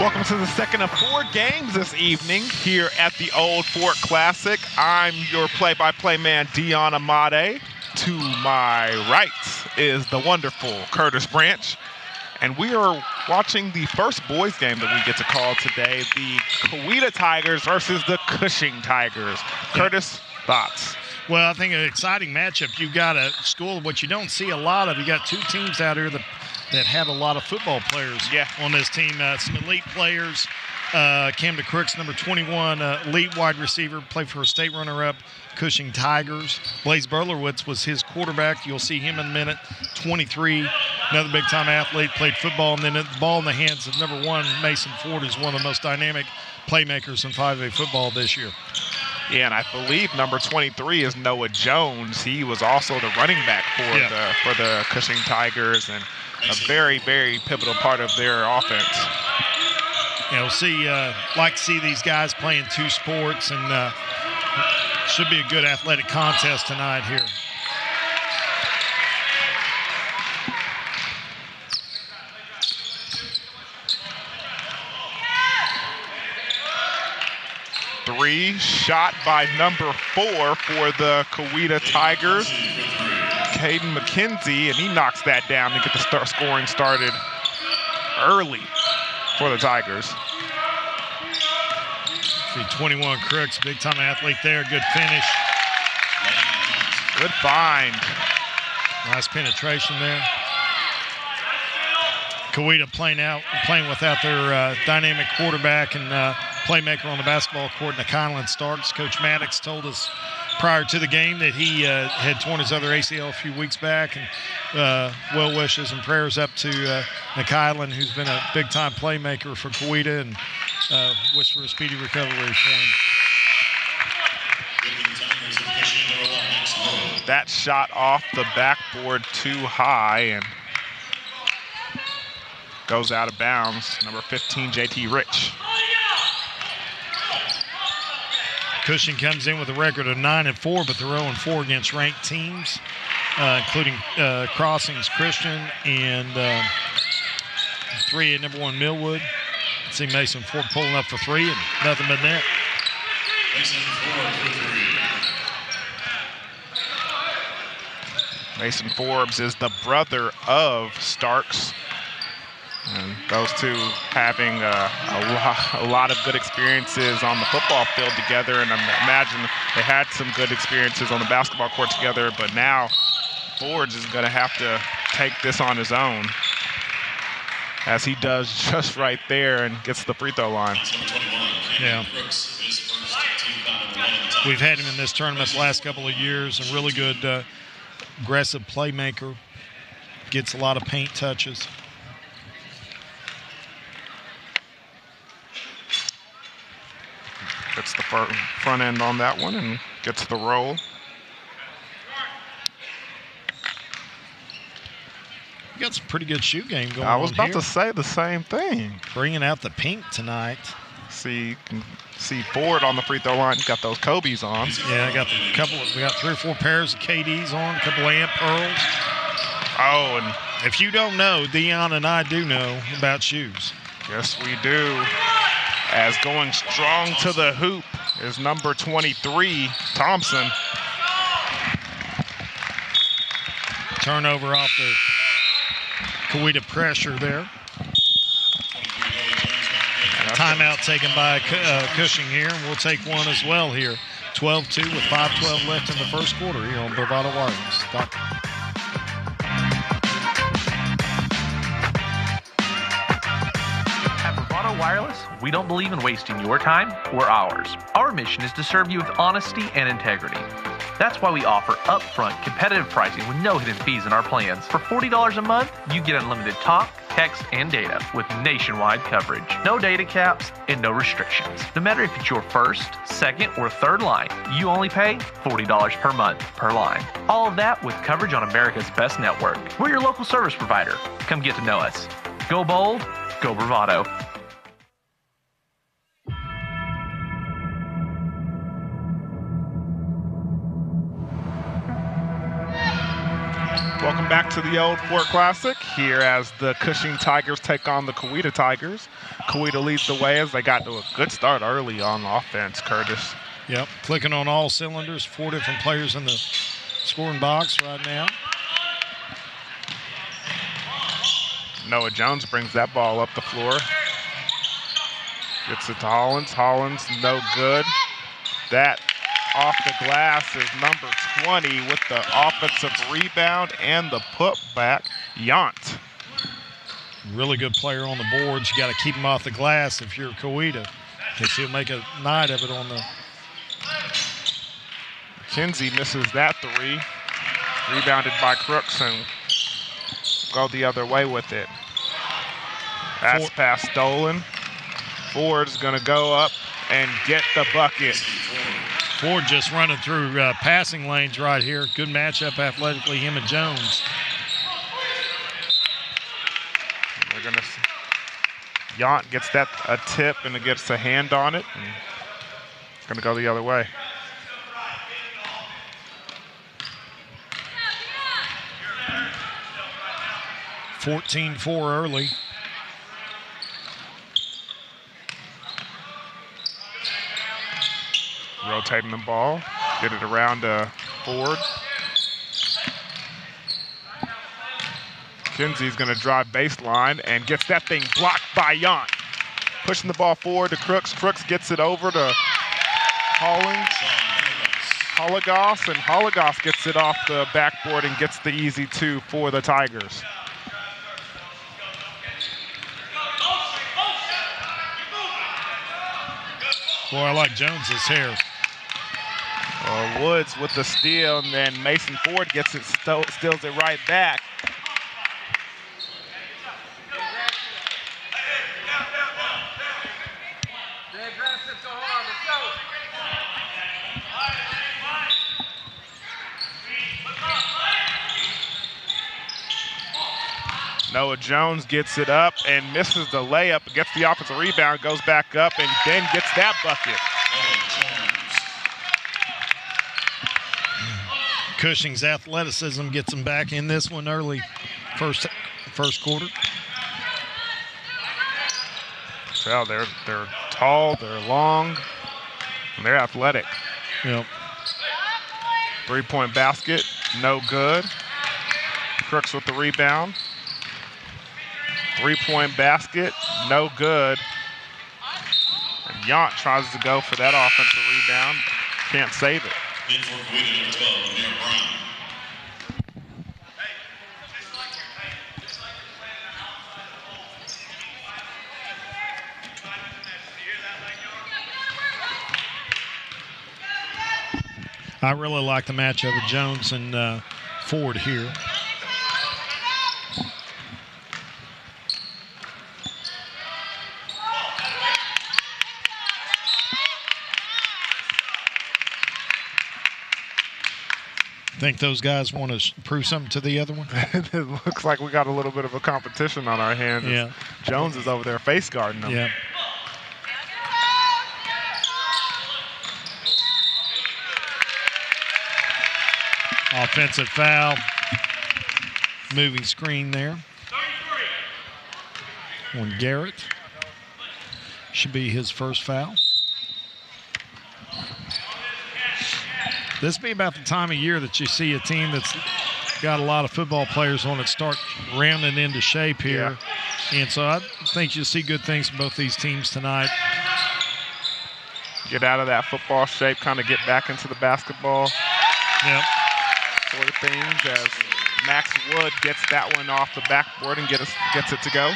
Welcome to the second of 4 games this evening here at the Old Fort Classic. I'm your play-by-play man, Dion Amade. To my right is the wonderful Curtis Branch. And we are watching the first boys game that we get to call today, the COWETA Tigers versus the Cushing Tigers. Curtis, thoughts? Well, I think an exciting matchup. You've got a school, what you don't see a lot of. You got two teams out here that have a lot of football players on this team. Some elite players. Camden Crooks, number 21, elite wide receiver, played for a state runner-up, Cushing Tigers. Blaze Berlerwitz was his quarterback. You'll see him in a minute. 23, another big-time athlete, played football. And then the ball in the hands of number 1, Mason Ford, is one of the most dynamic playmakers in 5A football this year. Yeah, and I believe number 23 is Noah Jones. He was also the running back for the Cushing Tigers and a very, very pivotal part of their offense. We'll see. Like to see these guys playing two sports, and should be a good athletic contest tonight here. Three shot by number 4 for the COWETA Tigers, Caden McKenzie, and he knocks that down to get the scoring started early for the Tigers. See 21 Crooks, big-time athlete there, good finish. Good find. Nice penetration there. COWETA playing without their dynamic quarterback and playmaker on the basketball court, Nick Starks. Coach Maddox told us prior to the game that he had torn his other ACL a few weeks back, and well wishes and prayers up to Nick, who's been a big-time playmaker for COWETA, and wish for a speedy recovery for him. That shot off the backboard too high and goes out of bounds. Number 15, JT Rich. Cushing comes in with a record of 9-4, but they're 0-4 against ranked teams, including Crossings Christian and 3 at number 1 Millwood. See Mason Ford pulling up for 3 and nothing but net. Mason Forbes is the brother of Starks, and those two having a lot of good experiences on the football field together, and I imagine they had some good experiences on the basketball court together, but now Forbes is going to have to take this on his own, as he does just right there and gets the free throw line. Yeah. We've had him in this tournament the last couple of years, a really good aggressive playmaker, gets a lot of paint touches. Gets the front end on that one and gets the roll. You got some pretty good shoot game going on. I was about here. to say the same thing. Bringing out the pink tonight. See Ford on the free throw line. Got those Kobe's on. Yeah, I got we got 3 or 4 pairs of KDs on, a couple of Amp Pearls. Oh, and if you don't know, Dion and I do know about shoes. Yes, we do. As going strong to the hoop is number 23, Thompson. Turnover off the COWETA pressure there. Timeout taken by Cushing here, and we'll take one as well here. 12-2 with 5:12 left in the first quarter here on Bravado Wireless. At Bravado Wireless, we don't believe in wasting your time or ours. Our mission is to serve you with honesty and integrity. That's why we offer upfront competitive pricing with no hidden fees in our plans. For $40 a month, you get unlimited talk, text, and data with nationwide coverage. No data caps and no restrictions. No matter if it's your first, second, or third line, you only pay $40 per month per line. All of that with coverage on America's best network. We're your local service provider. Come get to know us. Go bold, go Bravado. Welcome back to the Old Fort Classic here as the Cushing Tigers take on the COWETA Tigers. COWETA leads the way as they got to a good start early on offense, Curtis. Yep, clicking on all cylinders. 4 different players in the scoring box right now. Noah Jones brings that ball up the floor. Gets it to Hollins. Hollins, no good. That off the glass is number 20 with the offensive rebound and the putback, Yount. Really good player on the boards. You got to keep him off the glass if you're COWETA, because he'll make a night of it on the. Kinsey misses that 3. Rebounded by Crooks and go the other way with it. That's pass stolen. Ford's going to go up and get the bucket. Ford just running through passing lanes right here. Good matchup athletically, him and Jones. We're going to Yount gets that a tip and it gets a hand on it. And it's going to go the other way. $14-4 early. Rotating the ball, get it around Ford. Kinsey's going to drive baseline and gets that thing blocked by Yount. Pushing the ball forward to Crooks. Crooks gets it over to Holligos, and Holligos gets it off the backboard and gets the easy 2 for the Tigers. Boy, I like Jones's hair. Woods with the steal, and then Mason Ford gets it, steals it right back. Noah Jones gets it up and misses the layup, gets the offensive rebound, goes back up, and then gets that bucket. Cushing's athleticism gets him back in this one early, first quarter. Well, they're tall, they're long, and they're athletic. Yep. 3-point basket, no good. Crooks with the rebound. 3-point basket, no good. And Yount tries to go for that offensive rebound, can't save it. I really like the matchup of Jones and Ford here. Think those guys want to prove something to the other one? It looks like we got a little bit of a competition on our hands. Yeah. Jones is over there face guarding them. Yeah. Offensive foul. Moving screen there. On Garrett. Should be his first foul. This be about the time of year that you see a team that's got a lot of football players on it start rounding into shape here. Yeah. And so I think you'll see good things from both these teams tonight. Get out of that football shape, kind of get back into the basketball sort of things as Max Wood gets that one off the backboard and gets it to go.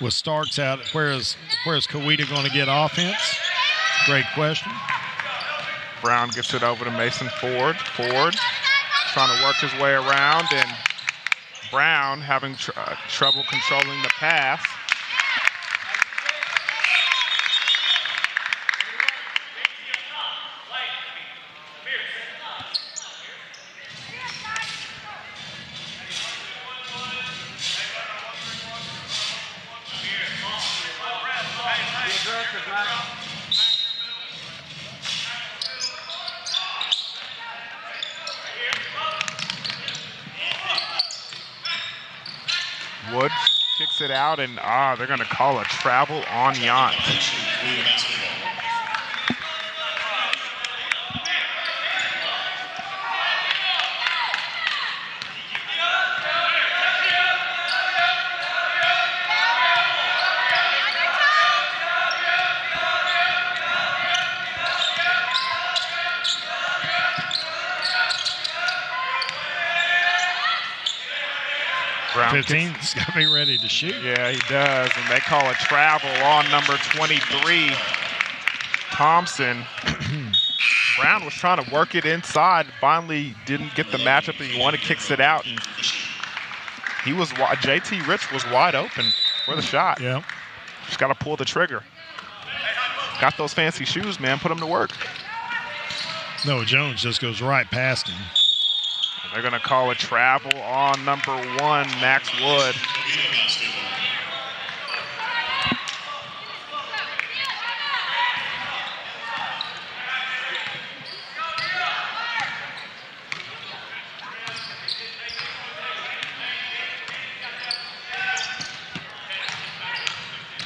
With Starks out, where is COWETA going to get offense? Great question. Brown gets it over to Mason Ford. Ford trying to work his way around, and Brown having trouble controlling the pass. Wood kicks it out, and they're going to call a travel on Yount. Brown 15's got to be ready to shoot. Yeah, he does, and they call a travel on number 23, Thompson. Brown was trying to work it inside, finally didn't get the matchup that he wanted, kicks it out, and JT Rich was wide open for the shot. Yeah. Just got to pull the trigger. Got those fancy shoes, man, put them to work. Noah Jones just goes right past him. They're going to call a travel on number 1, Max Wood.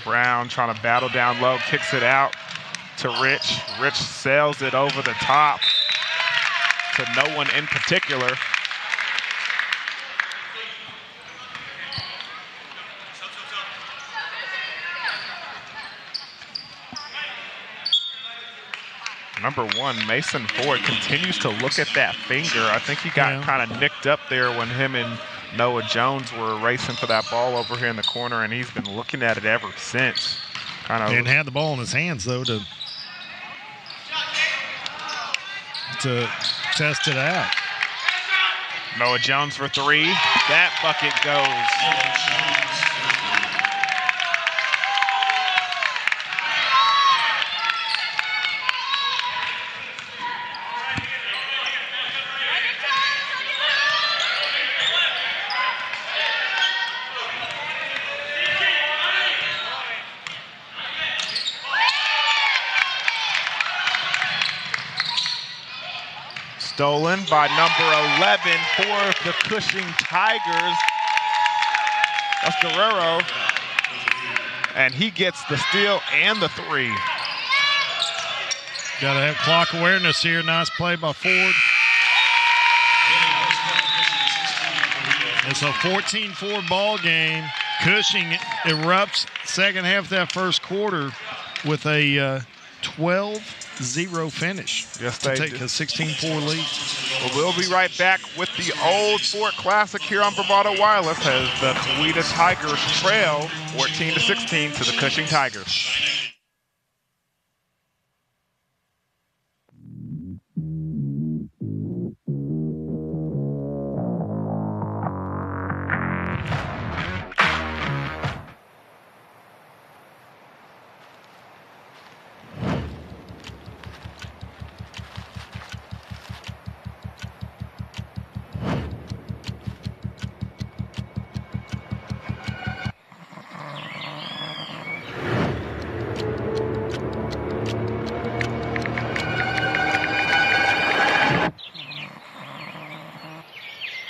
Brown trying to battle down low, kicks it out to Rich. Rich sails it over the top to no one in particular. Number 1, Mason Ford, continues to look at that finger. I think he got kind of nicked up there when him and Noah Jones were racing for that ball over here in the corner, and he's been looking at it ever since. And had the ball in his hands, though, to test it out. Noah Jones for 3. That bucket goes. Stolen by number 11 for the Cushing Tigers. That's Guerrero. And he gets the steal and the 3. Got to have clock awareness here. Nice play by Ford. It's a 14-4 ball game. Cushing erupts second half of that first quarter with a 12-0 finish. Yes, to take a 16-4 lead. Well, we'll be right back with the Old Fort Classic here on Bravado Wireless as the COWETA Tigers trail 14-16 to the Cushing Tigers.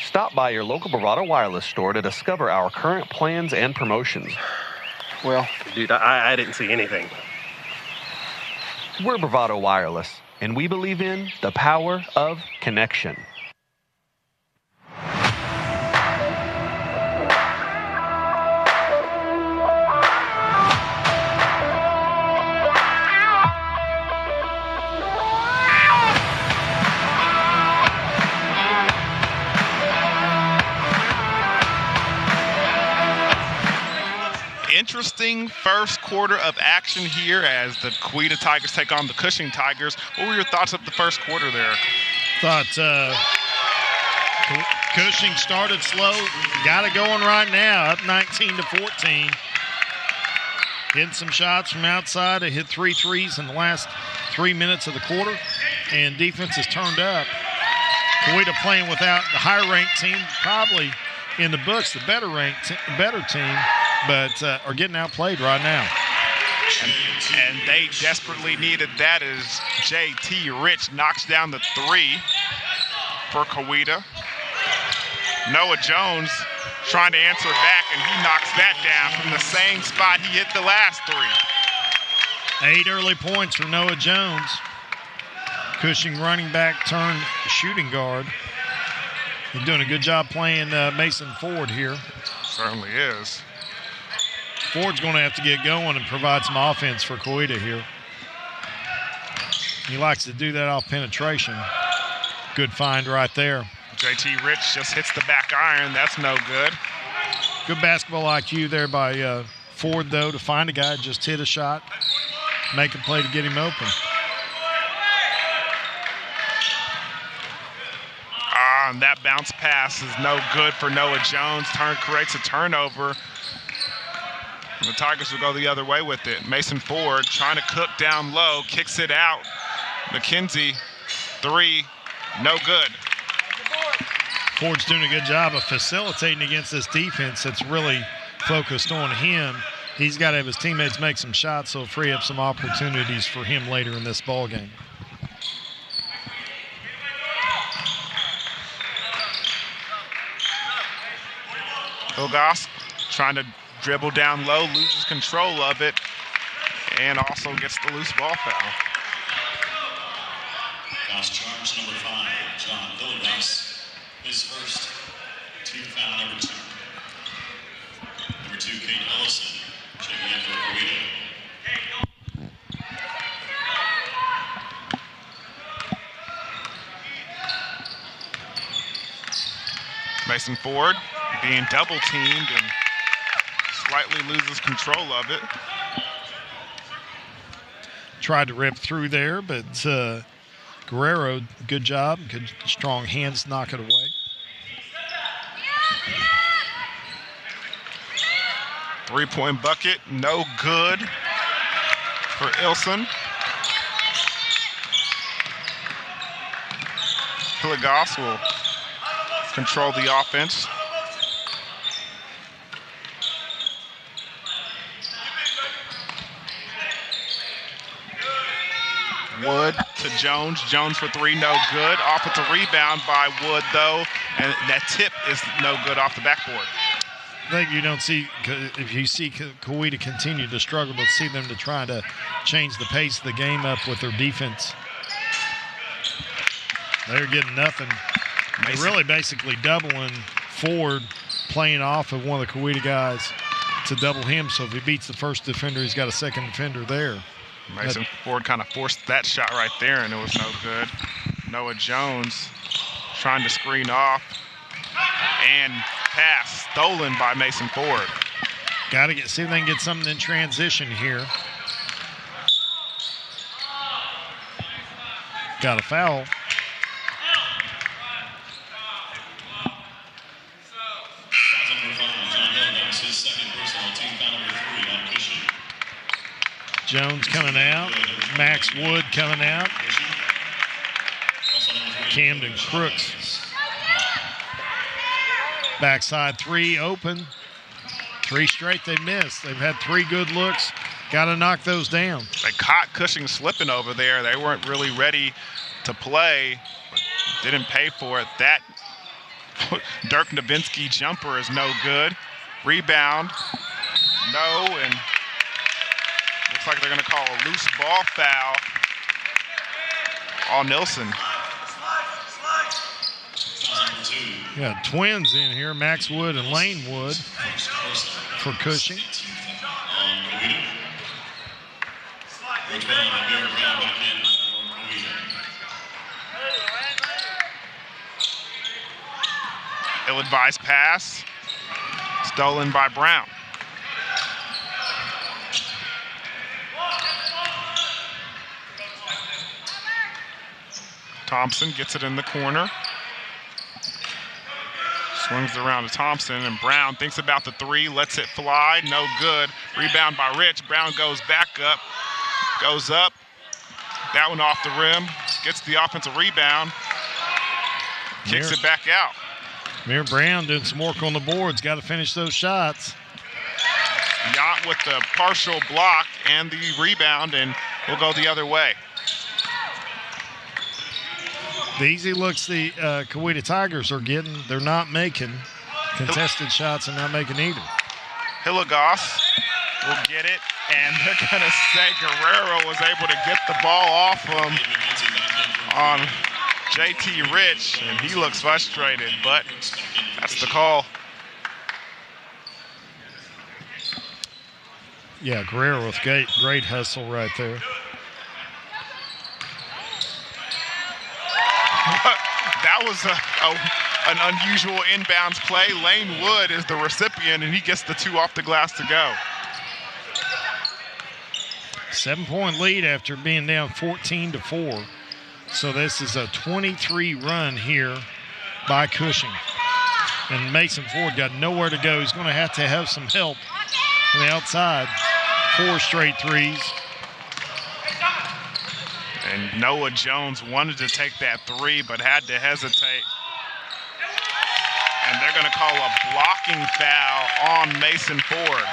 Stop by your local Bravado Wireless store to discover our current plans and promotions. Well, dude, I didn't see anything. We're Bravado Wireless, and we believe in the power of connection. Interesting first quarter of action here as the COWETA Tigers take on the Cushing Tigers. What were your thoughts of the first quarter there? Thought Cushing started slow, got it going right now, up 19-14. Hitting some shots from outside. They hit 3 threes in the last 3 minutes of the quarter, and defense has turned up. COWETA playing without the high-ranked team, probably in the books, the better team, but are getting outplayed right now. And they desperately needed that as JT Rich knocks down the 3 for COWETA. Noah Jones trying to answer back, and he knocks that down from the same spot he hit the last 3. 8 early points for Noah Jones. Cushing running back turned shooting guard. He's doing a good job playing Mason Ford here. Certainly is. Ford's going to have to get going and provide some offense for COWETA here. He likes to do that off penetration. Good find right there. JT Rich just hits the back iron. That's no good. Good basketball IQ there by Ford, though, to find a guy, just hit a shot, make a play to get him open. And that bounce pass is no good for Noah Jones. Creates a turnover. And the Tigers will go the other way with it. Mason Ford trying to cook down low, kicks it out. McKenzie, 3, no good. Ford's doing a good job of facilitating against this defense that's really focused on him. He's got to have his teammates make some shots, so free up some opportunities for him later in this ball game. Hilgoss trying to dribble down low, loses control of it, and also gets the loose ball foul. Foul charge number 5, John Hilgoss. His first, team foul number 2. Number 2, Kate Ellison, checking in for COWETA. Mason Ford being double teamed and slightly loses control of it. Tried to rip through there, but Guerrero, good job. Good, strong hands, knock it away. Three-point bucket, no good for Ilson. Hilgoss will control the offense. Wood to Jones. Jones for 3, no good. Offensive rebound by Wood, though, and that tip is no good off the backboard. I think you don't see, if you see COWETA continue to struggle, but see them to try to change the pace of the game up with their defense. They're getting nothing. They're really basically doubling Ford, playing off of one of the COWETA guys to double him. So if he beats the first defender, he's got a second defender there. Mason Ford kind of forced that shot right there, and it was no good. Noah Jones trying to screen off, and pass stolen by Mason Ford. Got to see if they can get something in transition here. Got a foul. Jones coming out. Max Wood coming out. Camden Crooks. Backside 3 open. 3 straight they missed. They've had 3 good looks. Got to knock those down. They caught Cushing slipping over there. They weren't really ready to play. Didn't pay for it. That Dirk Nowitzki jumper is no good. Rebound. No, and looks like they're going to call a loose ball foul on Nilsson. Yeah, twins in here, Max Wood and Lane Wood for Cushing. Ill-advised pass, stolen by Brown. Thompson gets it in the corner. Swings it around to Thompson, and Brown thinks about the 3, lets it fly, no good. Rebound by Rich. Brown goes back up, goes up. That one off the rim, gets the offensive rebound, kicks it back out. Amir Brown doing some work on the boards, got to finish those shots. Yacht with the partial block and the rebound, and we'll go the other way. The easy looks the COWETA Tigers are getting, they're not making. contested shots and not making either. Hilligoss will get it, and they're going to say Guerrero was able to get the ball off him on JT Rich, and he looks frustrated, but that's the call. Yeah, Guerrero with great hustle right there. That was an unusual inbounds play. Lane Wood is the recipient, and he gets the 2 off the glass to go. 7-point lead after being down 14-4. So this is a 23 run here by Cushing. And Mason Ford got nowhere to go. He's going to have some help from the outside. 4 straight threes. And Noah Jones wanted to take that 3, but had to hesitate. And they're going to call a blocking foul on Mason Ford.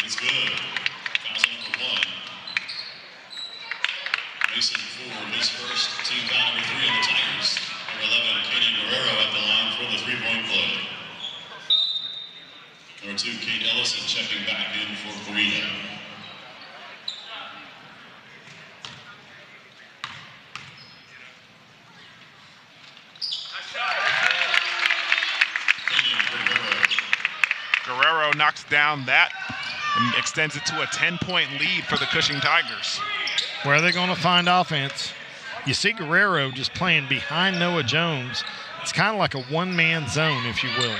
It's good. Foul number 1. Mason Ford, his first team foul number 3 on the Tigers. Number 11, Katie Guerrero at the line for the 3-point play. Number 2, Kate Ellison checking back in for COWETA. Guerrero knocks down that and extends it to a 10-point lead for the Cushing Tigers. Where are they going to find offense? You see Guerrero just playing behind Noah Jones. It's kind of like a one-man zone, if you will.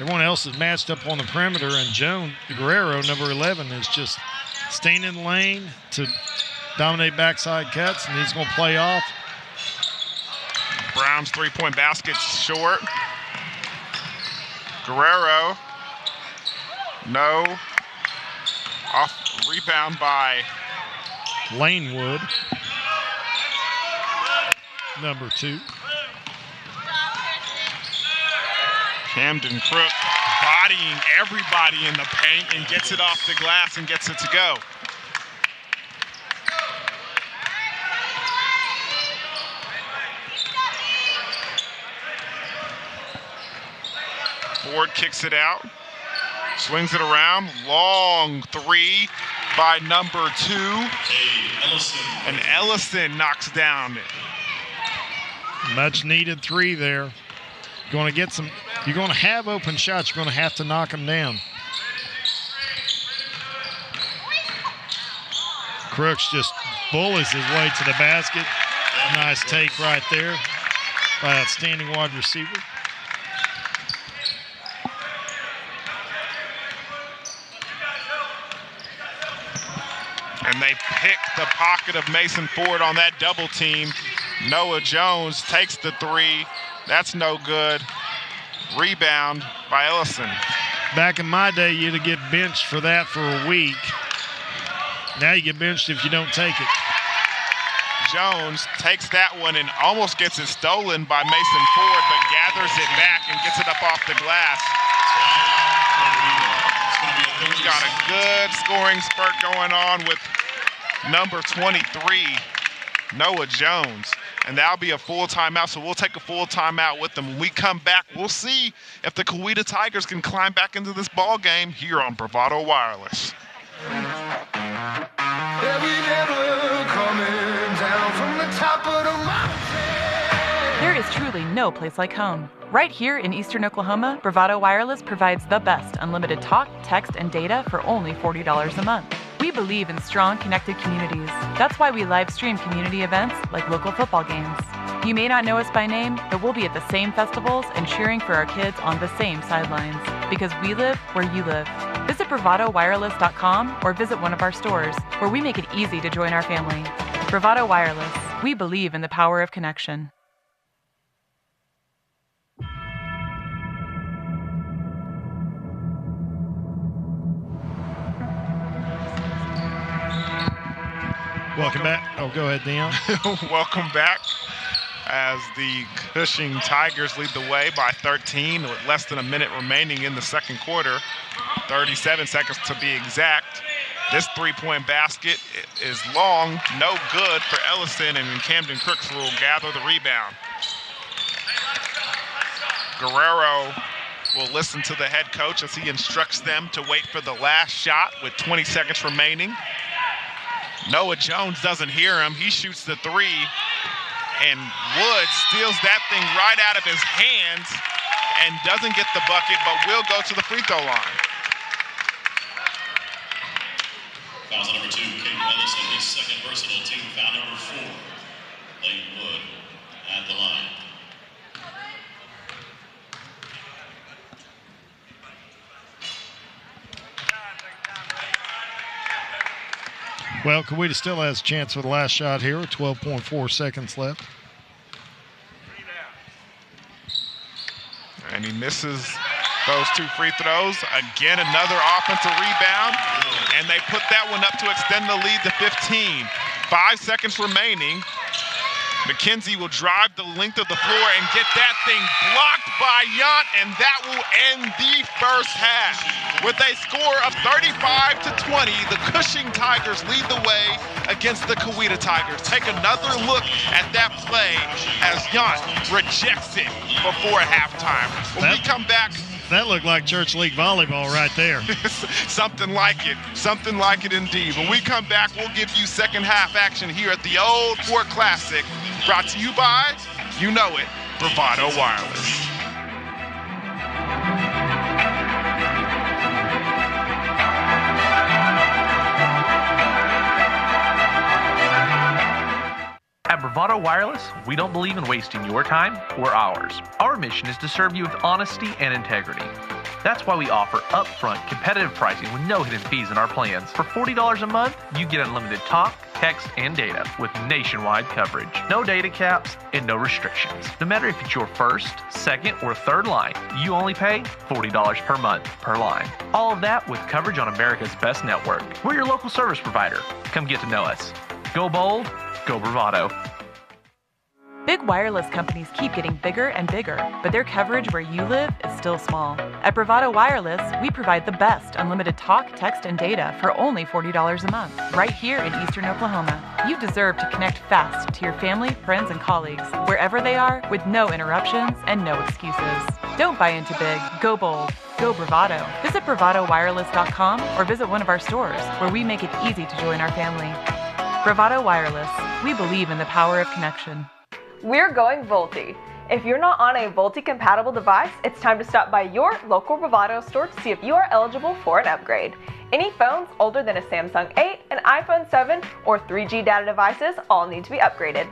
Everyone else is matched up on the perimeter, and Guerrero, number 11, is just staying in the lane to dominate backside cuts, and he's going to play off. Brown's 3-point basket short. Guerrero, no. Off rebound by Lane Wood, number 2. Camden Crook bodying everybody in the paint and gets it off the glass and gets it to go. Ford kicks it out, swings it around, long 3 by number 2. And Ellison knocks down it. Much needed 3 there. Going to get some. You're going to have open shots. You're going to have to knock them down. Crooks just bullies his way to the basket. Nice take right there by outstanding wide receiver. And they pick the pocket of Mason Ford on that double team. Noah Jones takes the 3. That's no good. Rebound by Ellison. Back in my day, you'd get benched for that for a week. Now you get benched if you don't take it. Jones takes that one and almost gets it stolen by Mason Ford, but gathers it back and gets it up off the glass. He's got a good scoring spurt going on with number 23, Noah Jones. And that'll be a full timeout, so we'll take a full timeout with them. When we come back, we'll see if the COWETA Tigers can climb back into this ball game here on Bravado Wireless. There is truly no place like home. Right here in Eastern Oklahoma, Bravado Wireless provides the best unlimited talk, text, and data for only $40 a month. We believe in strong, connected communities. That's why we live stream community events like local football games. You may not know us by name, but we'll be at the same festivals and cheering for our kids on the same sidelines. Because we live where you live. Visit bravadowireless.com or visit one of our stores, where we make it easy to join our family. Bravado Wireless. We believe in the power of connection. Welcome back. Oh, go ahead, Dion. Welcome back as the Cushing Tigers lead the way by 13 with less than a minute remaining in the second quarter. 37 seconds to be exact. This 3-point basket is long, no good for Ellison, and Camden Crooks will gather the rebound. Guerrero will listen to the head coach as he instructs them to wait for the last shot with 20 seconds remaining. Noah Jones doesn't hear him. He shoots the three, and Woods steals that thing right out of his hands and doesn't get the bucket, but will go to the free throw line. Foul number 2, Kate Ellison, his second personal, team foul number 4. Lane Wood at the line. Well, COWETA still has a chance for the last shot here with 12.4 seconds left. And he misses those 2 free throws. Again, another offensive rebound. And they put that one up to extend the lead to 15. 5 seconds remaining. McKenzie will drive the length of the floor and get that thing blocked by Yount, and that will end the first half. With a score of 35-20, the Cushing Tigers lead the way against the COWETA Tigers. Take another look at that play as Yount rejects it before halftime. When we come back, that looked like Church League volleyball right there. Something like it indeed. When we come back, we'll give you second half action here at the Old Fort Classic, brought to you by, you know it, Bravado Wireless. At Bravado Wireless, we don't believe in wasting your time or ours. Our mission is to serve you with honesty and integrity. That's why we offer upfront competitive pricing with no hidden fees in our plans. For $40 a month, you get unlimited talk, text, and data with nationwide coverage. No data caps and no restrictions. No matter if it's your first, second, or third line, you only pay $40 per month per line. All of that with coverage on America's best network. We're your local service provider. Come get to know us. Go bold, go Bravado. Big wireless companies keep getting bigger and bigger, but their coverage where you live is still small. At Bravado Wireless, we provide the best unlimited talk, text, and data for only $40 a month, right here in Eastern Oklahoma. You deserve to connect fast to your family, friends, and colleagues, wherever they are, with no interruptions and no excuses. Don't buy into big, go bold, go Bravado. Visit bravadowireless.com or visit one of our stores, where we make it easy to join our family. Bravado Wireless, we believe in the power of connection. We're going Volti. If you're not on a Volti-compatible device, it's time to stop by your local Bravado store to see if you are eligible for an upgrade. Any phones older than a Samsung 8, an iPhone 7, or 3G data devices all need to be upgraded.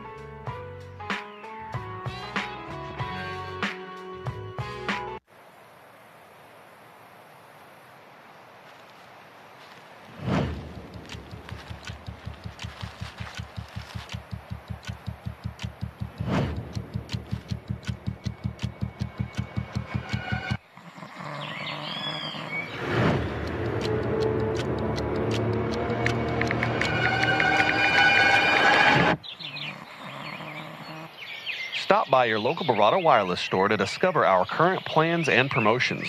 Stop by your local Bravado Wireless store to discover our current plans and promotions.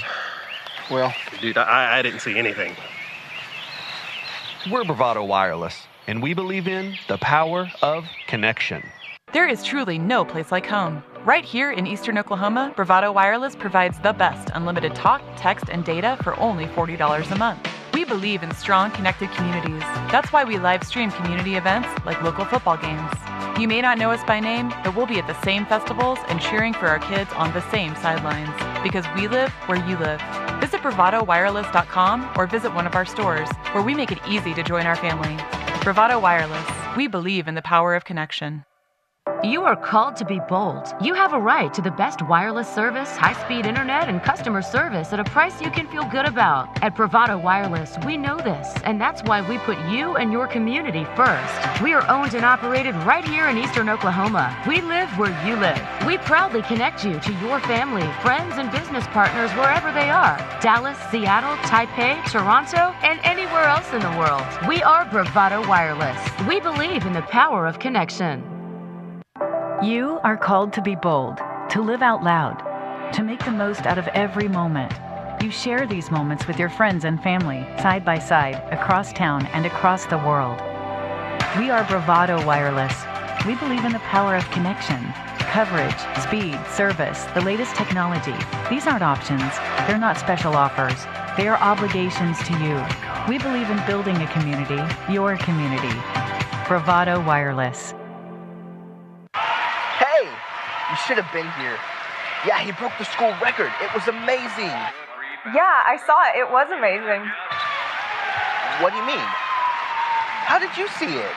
Well, dude, I didn't see anything. We're Bravado Wireless, and we believe in the power of connection. There is truly no place like home. Right here in Eastern Oklahoma, Bravado Wireless provides the best unlimited talk, text, and data for only $40 a month. We believe in strong, connected communities. That's why we live stream community events like local football games. You may not know us by name, but we'll be at the same festivals and cheering for our kids on the same sidelines, because we live where you live. Visit bravadowireless.com or visit one of our stores, where we make it easy to join our family. Bravado Wireless, we believe in the power of connection. You are called to be bold. You have a right to the best wireless service, high-speed internet, and customer service at a price you can feel good about. At Bravado Wireless, we know this, and that's why we put you and your community first. We are owned and operated right here in Eastern Oklahoma. We live where you live. We proudly connect you to your family, friends, and business partners wherever they are. Dallas, Seattle, Taipei, Toronto, and anywhere else in the world. We are Bravado Wireless. We believe in the power of connection. You are called to be bold, to live out loud, to make the most out of every moment. You share these moments with your friends and family, side by side, across town and across the world. We are Bravado Wireless. We believe in the power of connection. coverage, speed, service, the latest technology. These aren't options. They're not special offers. They are obligations to you. We believe in building a community, your community. Bravado Wireless. Hey, you should have been here. Yeah, he broke the school record. It was amazing. Yeah, I saw it. It was amazing. What do you mean? How did you see it?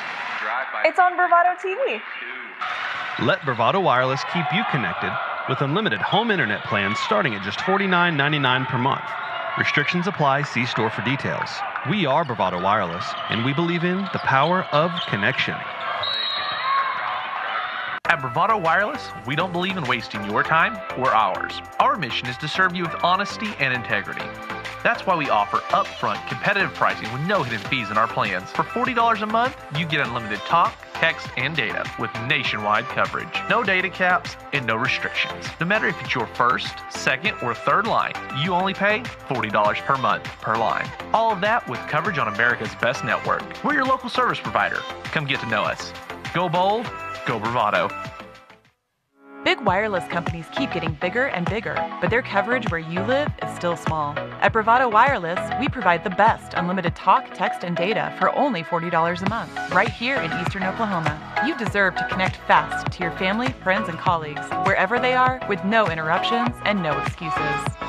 It's on Bravado TV. Let Bravado Wireless keep you connected with unlimited home internet plans starting at just $49.99 per month. Restrictions apply. See store for details. We are Bravado Wireless, and we believe in the power of connection. At Bravado Wireless, we don't believe in wasting your time or ours. Our mission is to serve you with honesty and integrity. That's why we offer upfront competitive pricing with no hidden fees in our plans. For $40 a month, you get unlimited talk, text, and data with nationwide coverage. No data caps and no restrictions. No matter if it's your first, second, or third line, you only pay $40 per month per line. All of that with coverage on America's best network. We're your local service provider. Come get to know us. Go bold, go Bravado. Big wireless companies keep getting bigger and bigger, but their coverage where you live is still small. At Bravado Wireless, we provide the best unlimited talk, text, and data for only $40 a month, right here in Eastern Oklahoma. You deserve to connect fast to your family, friends, and colleagues, wherever they are, with no interruptions and no excuses.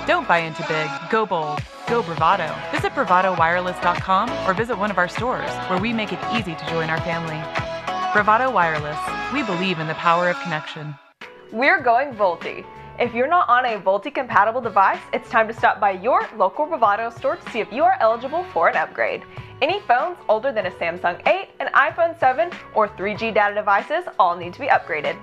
Don't buy into big, go bold, go Bravado. Visit bravadowireless.com or visit one of our stores, where we make it easy to join our family. Bravado Wireless, we believe in the power of connection. We're going VoLTE. If you're not on a VoLTE-compatible device, it's time to stop by your local Bravado store to see if you are eligible for an upgrade. Any phones older than a Samsung 8, an iPhone 7, or 3G data devices all need to be upgraded.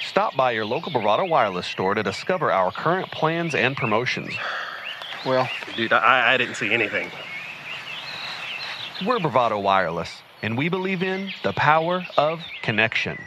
Stop by your local Bravado Wireless store to discover our current plans and promotions. Well, dude, I didn't see anything. We're Bravado Wireless, and we believe in the power of connection.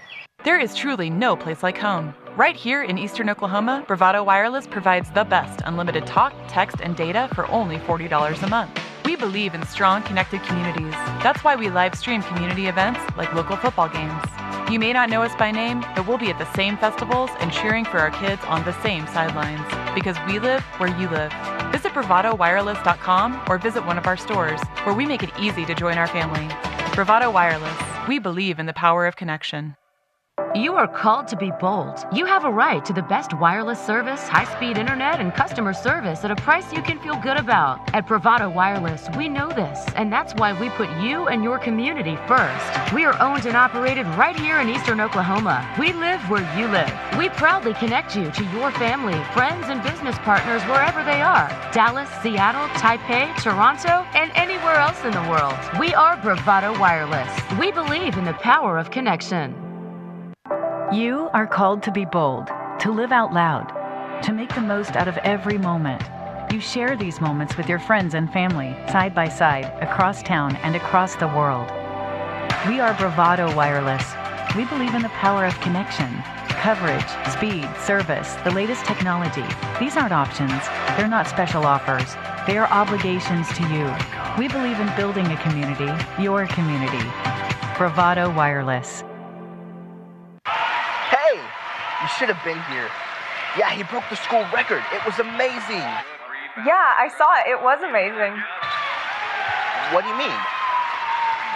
There is truly no place like home. Right here in Eastern Oklahoma, Bravado Wireless provides the best unlimited talk, text, and data for only $40 a month. We believe in strong, connected communities. That's why we live stream community events like local football games. You may not know us by name, but we'll be at the same festivals and cheering for our kids on the same sidelines, because we live where you live. Visit bravadowireless.com or visit one of our stores, where we make it easy to join our family. Bravado Wireless, we believe in the power of connection. You are called to be bold. You have a right to the best wireless service, high-speed internet, and customer service at a price you can feel good about. At Bravado Wireless, we know this, and that's why we put you and your community first. We are owned and operated right here in Eastern Oklahoma. We live where you live. We proudly connect you to your family, friends, and business partners wherever they are. Dallas, Seattle, Taipei, Toronto, and anywhere else in the world. We are Bravado Wireless. We believe in the power of connection. You are called to be bold, to live out loud, to make the most out of every moment. You share these moments with your friends and family, side by side, across town and across the world. We are Bravado Wireless. We believe in the power of connection, coverage, speed, service, the latest technology. These aren't options. They're not special offers. They are obligations to you. We believe in building a community, your community. Bravado Wireless. You should have been here. Yeah, he broke the school record. It was amazing. Yeah, I saw it. It was amazing. What do you mean?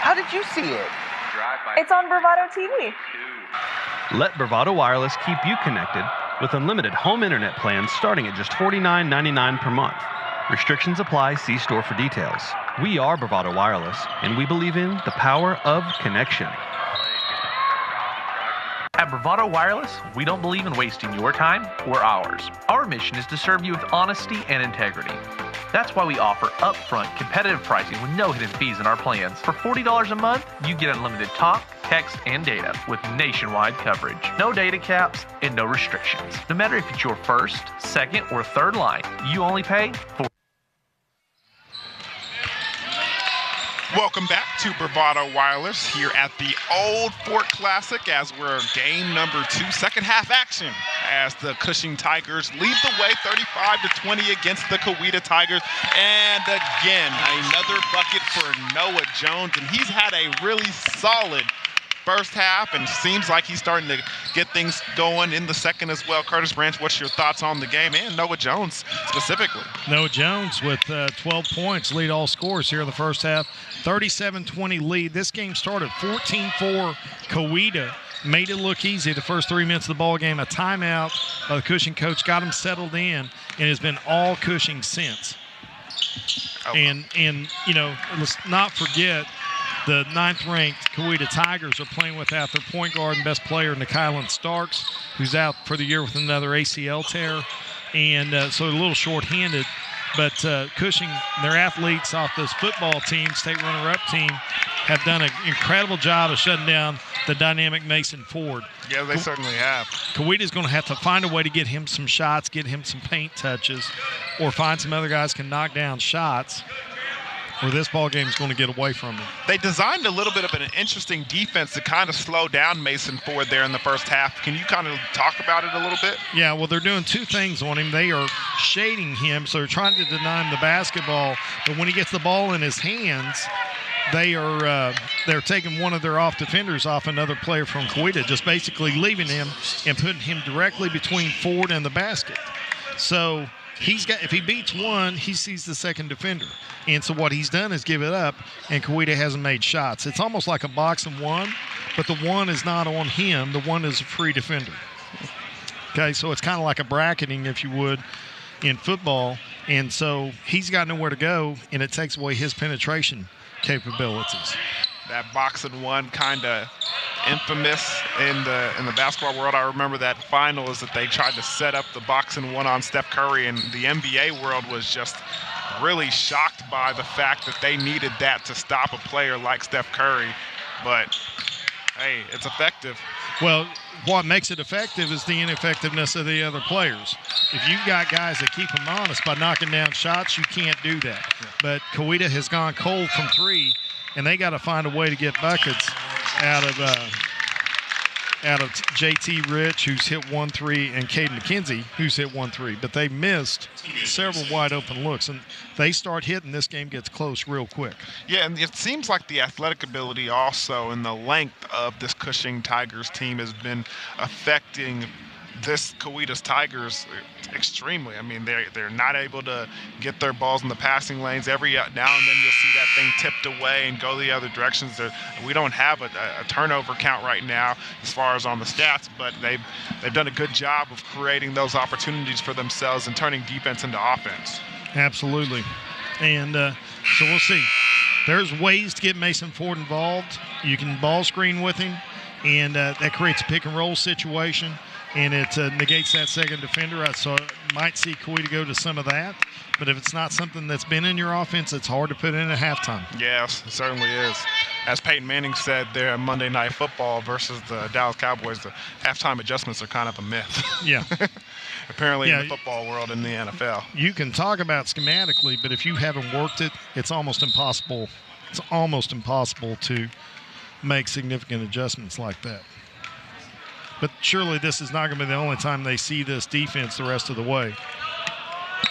How did you see it? It's on Bravado TV. Let Bravado Wireless keep you connected with unlimited home internet plans starting at just $49.99 per month. Restrictions apply. See store for details. We are Bravado Wireless, and we believe in the power of connection. At Bravado Wireless, we don't believe in wasting your time or ours. Our mission is to serve you with honesty and integrity. That's why we offer upfront competitive pricing with no hidden fees in our plans. For $40 a month, you get unlimited talk, text, and data with nationwide coverage. No data caps and no restrictions. No matter if it's your first, second, or third line, you only pay for. Welcome back to Bravado Wireless here at the Old Fort Classic as we're game number 2, second half action as the Cushing Tigers lead the way 35-20 against the COWETA Tigers. And again, another bucket for Noah Jones, and he's had a really solid first half and seems like he's starting to get things going in the second as well. Curtis Branch, what's your thoughts on the game and Noah Jones specifically? Noah Jones with 12 points, lead all scorers here in the first half. 37-20 lead. This game started 14-4 COWETA. Made it look easy the first 3 minutes of the ball game. A timeout by the Cushing coach got him settled in, and has been all Cushing since. Oh. And you know, let's not forget the 9th-ranked COWETA Tigers are playing without their point guard and best player, Nikylan Starks, who's out for the year with another ACL tear. And so a little short-handed. But Cushing, their athletes off this football team, state runner-up team, have done an incredible job of shutting down the dynamic Mason Ford. Yeah, they certainly have. COWETA's going to have to find a way to get him some shots, get him some paint touches, or find some other guys can knock down shots, or this ball game is going to get away from them. They designed a little bit of an interesting defense to kind of slow down Mason Ford there in the first half. Can you kind of talk about it a little bit? Yeah, well, they're doing 2 things on him. They are shading him, so they're trying to deny him the basketball. But when he gets the ball in his hands, they're taking one of their off defenders off another player from COWETA, just basically leaving him and putting him directly between Ford and the basket. So if he beats one, he sees the second defender. And so what he's done is give it up, and COWETA hasn't made shots. It's almost like a box and one, but the one is not on him. The one is a free defender. Okay, so it's kind of like a bracketing, if you would, in football. And so he's got nowhere to go, and it takes away his penetration capabilities. That box and one kind of infamous in the basketball world. I remember that final is that they tried to set up the box and one on Steph Curry, and the NBA world was just really shocked by the fact that they needed that to stop a player like Steph Curry. But hey, it's effective. Well, what makes it effective is the ineffectiveness of the other players. If you've got guys that keep them honest by knocking down shots, you can't do that. Yeah. But COWETA has gone cold from 3, and they got to find a way to get buckets out of JT Rich, who's hit 1 3, and Cade McKenzie, who's hit 1 3. But they missed several wide open looks, and they start hitting, this game gets close real quick. Yeah, and it seems like the athletic ability also and the length of this Cushing Tigers team has been affecting this COWETA's Tigers extremely. I mean, they're not able to get their balls in the passing lanes. Every now and then you'll see that thing tipped away and go the other directions. We don't have a turnover count right now as far as on the stats, but they've done a good job of creating those opportunities for themselves and turning defense into offense. Absolutely. And so we'll see. There's ways to get Mason Ford involved. You can ball screen with him, and that creates a pick and roll situation. And it negates that second defender. So I might see COWETA go to some of that. But if it's not something that's been in your offense, it's hard to put in at halftime. Yes, it certainly is. As Peyton Manning said there on Monday Night Football versus the Dallas Cowboys, the halftime adjustments are kind of a myth. Yeah. Apparently in the football world in the NFL. You can talk about schematically, but if you haven't worked it, it's almost impossible. It's almost impossible to make significant adjustments like that. But surely this is not going to be the only time they see this defense the rest of the way.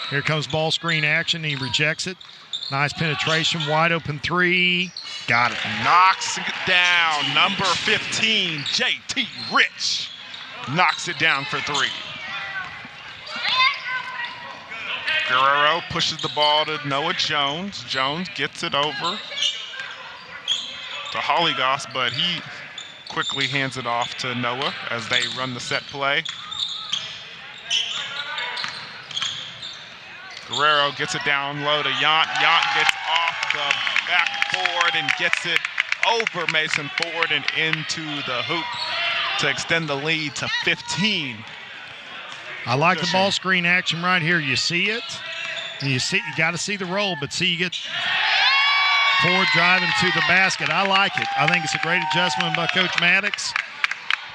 Here comes ball screen action. He rejects it. Nice penetration, wide open 3. Got it. Knocks it down. Number 15, JT Rich, knocks it down for 3. Guerrero pushes the ball to Noah Jones. Jones gets it over to Hollygoss, but he quickly hands it off to Noah as they run the set play. Guerrero gets it down low to Yount. Yount gets off the backboard and gets it over Mason Ford and into the hoop to extend the lead to 15. I like the ball screen action right here. You see it, And you got to see the roll, but see you get Ford driving to the basket. I like it. I think it's a great adjustment by Coach Maddox.